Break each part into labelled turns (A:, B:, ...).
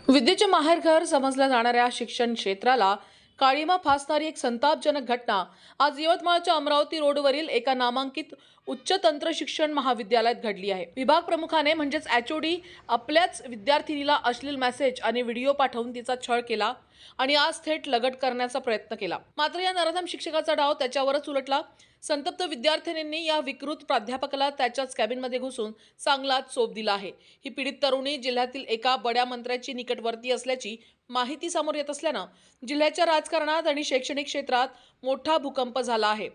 A: विद्येचे माहेरघर समजल्या जाणाऱ्या शिक्षण क्षेत्राला काळिमा फासणारी एक संतापजनक घटना आज यवतमाळच्या अमरावती रोडवरील एका नामांकित उच्च तंत्र शिक्षण महाविद्यालयात घडली आहे। विभाग प्रमुखाने म्हणजेच एचओडी आपल्याच विद्यार्थिनीला अश्लील मेसेज आणि व्हिडिओ पाठवून तिचा छळ केला आणि आज थेट लगट करण्याचा प्रयत्न केला। मात्र या नराधम शिक्षकाचा डाव त्याच्यावरच उलटला। संतप्त विद्यार्थिनींनी या विकृत प्राध्यापकाला त्याच्याच कॅबिनमध्ये घुसून चांगलाच चोप दिला आहे। ही पीडित तरुणी जिल्ह्यातील एका बड्या मंत्र्याची निकटवर्ती असल्याची माहिती समोर येत असल्यानं जिल्ह्याच्या राजकारणात आणि शैक्षणिक क्षेत्रात मोठा भूकंप झाला आहे।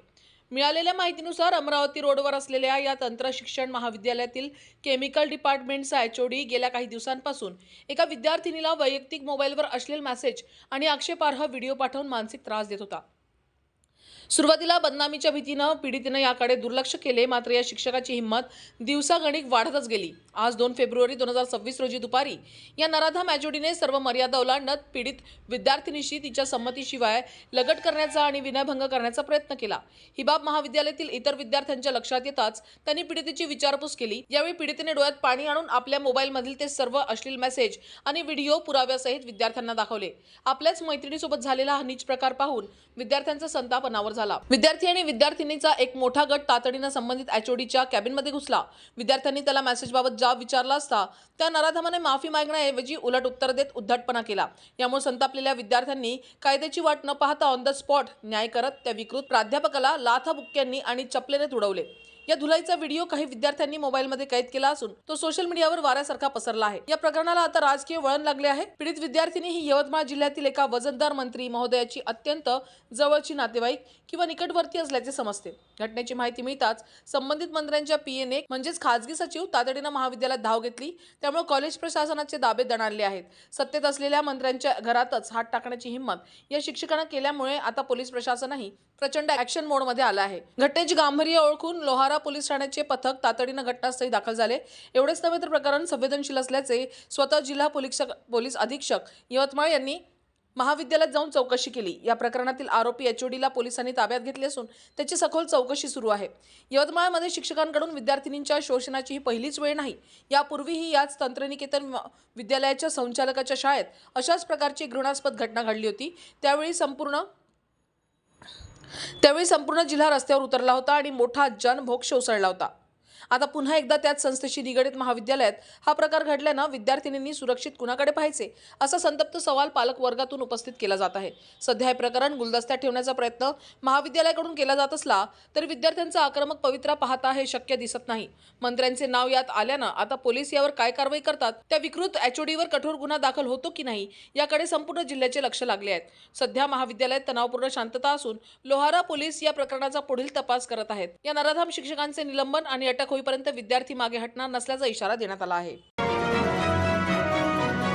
A: मिळालेल्या माहितीनुसार अमरावती रोडवर असलेल्या या तंत्र शिक्षण महाविद्यालयातील केमिकल डिपार्टमेंटचा एचओडी गेल्या काही दिवसांपासून एका विद्यार्थिनीला वैयक्तिक मोबाईलवर अश्लील मेसेज आणि आक्षेपार्ह व्हिडिओ पाठवून मानसिक त्रास देत होता। सुरुवातीला बदनामीच्या भीतीनं पीडितेनं याकडे दुर्लक्ष केले, मात्र या शिक्षकाची हिंमत दिवसागणिक वाढतच गेली। आज 2 फेब्रुवारी 2026 रोजी दुपारी या नराधम एचओडीने सर्व मर्यादा ओलांडत पीडित विद्यार्थिनीशी तिच्या संमतीशिवाय लगट करण्याचा आणि विनयभंग करण्याचा प्रयत्न केला। ही बाब महाविद्यालयातील इतर विद्यार्थ्यांच्या लक्षात येताच त्यांनी पीडितेची विचारपूस केली। यावेळी पीडितेने डोळ्यात पाणी आणून आपल्या मोबाईलमधील ते सर्व अश्लील मेसेज आणि व्हिडिओ पुराव्यासहित विद्यार्थ्यांना दाखवले। आपल्याच मैत्रिणीसोबत झालेला हा नीच प्रकार पाहून विद्यार्थ्यांचा संताप अनावर झाला। विद्यार्थी आणि विद्यार्थिनीचा एक मोठा गट तातडीने संबंधित एचओडीच्या कॅबिनमध्ये घुसला। विद्यार्थ्यांनी त्याला मेसेजबाबत जाब विचारला असता त्या नराधमाने माफी मागण्याऐवजी उलट उत्तर देत उद्धटपणा केला। यामुळे संतापलेल्या विद्यार्थ्यांनी कायद्याची वाट न पाहता ऑन द स्पॉट न्याय करत त्या विकृत प्राध्यापकाला लाथाबुक्क्यांनी आणि चपलेने तुडवले। या धुलाईचा व्हिडिओ काही विद्यार्थ्यांनी मोबाईलमध्ये कैद केला असून तो सोशल मीडियावर वाऱ्यासारखा पसरला आहे। या प्रकरणाला आता राजकीय वळण लागले आहे। पीडित विद्यार्थिनी ही यवतमाळ जिल्ह्यातील एका वजनदार मंत्री महोदयाची अत्यंत जवळची नातेवाईक किंवा निकटवर्ती असल्याचे समजते। घटनेची माहिती मिळताच संबंधित मंत्र्यांच्या पीएने म्हणजेच खासगी सचिव तातडीने महाविद्यालयात धाव घेतली। त्यामुळे कॉलेज प्रशासनाचे दाबे दणाणले आहेत। सत्तेत असलेल्या मंत्र्यांच्या घरातच हात टाकण्याची हिंमत या शिक्षकाने केल्यामुळे आता पोलीस प्रशासनही प्रचंड ऍक्शन मोडमध्ये आलं आहे। घटनेची गांभीर्य ओळखून लोहारा पोलीस ठाण्याचे पथक तातडीने घटनास्थळी दाखल झाले। एवढेच नव्हे तर प्रकरण संवेदनशील असल्याचे स्वतः जिल्हा पोलीस अधीक्षक यवतमाळ यांनी महाविद्यालयात जाऊन चौकशी केली। या प्रकरणातील आरोपी एचओडीला पोलिसांनी ताब्यात घेतले असून त्याची सखोल चौकशी सुरू आहे। यवतमाळमध्ये शिक्षकांकडून विद्यार्थिनींच्या शोषणाची ही पहिलीच वेळ नाही। यापूर्वीही याच तंत्रनिकेतन विद्यालयाच्या संचालकाच्या शाळेत अशाच प्रकारची घृणास्पद घटना घडली होती। त्यावेळी संपूर्ण जिल्हा रस्त्यावर उतरला होता आणि मोठा जनभोक्ष उसळला होता। आता पुन्हा एकदा त्याच संस्थेशी निगडीत महाविद्यालयात हा प्रकार घडल्यानं विद्यार्थिनींनी सुरक्षित कुणाकडे पाहायचे असा संतप्त सवाल पालक वर्गातून उपस्थित केला जात आहे। सध्या हे प्रकरण गुलदस्त्यात ठेवण्याचा प्रयत्न महाविद्यालयाकडून केला जात असला तरी विद्यार्थ्यांचा आक्रमक पवित्रा पाहता हे शक्य दिसत नाही। मंत्र्यांचे नाव यात आल्यानं आता पोलीस यावर काय कारवाई करतात, त्या विकृत एचओडीवर कठोर गुन्हा दाखल होतो की नाही याकडे संपूर्ण जिल्ह्याचे लक्ष लागले आहेत। सध्या महाविद्यालयात तणावपूर्ण शांतता असून लोहारा पोलीस या प्रकरणाचा पुढील तपास करत आहेत। या नराधम शिक्षकांचे निलंबन आणि अटक होईपर्यंत विद्यार्थी मागे हटणार नसल्याचा इशारा देण्यात आला आहे।